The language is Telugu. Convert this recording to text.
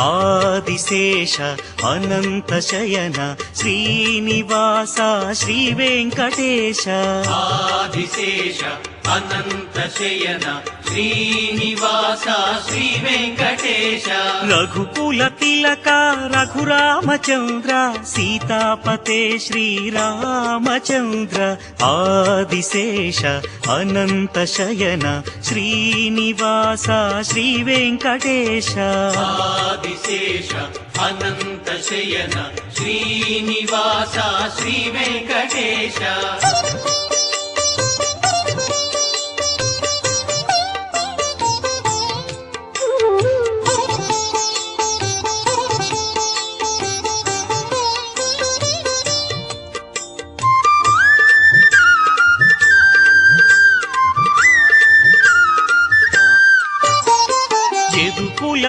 ఆదిశేష అనంత శయన శ్రీనివాస శ్రీ వెంకటేశ ఆదిశేష అనంత శయన శ్రీనివాస శ్రీ వెంకటేశ రఘుకుల తిలక రఘురామచంద్ర సీతాపతే శ్రీరామచంద్ర ఆదిశేష అనంత శయన శ్రీనివాస శ్రీ వెంకటేశ ఆదిశేష అనంత శయన శ్రీనివాస శ్రీ వెంకటేశ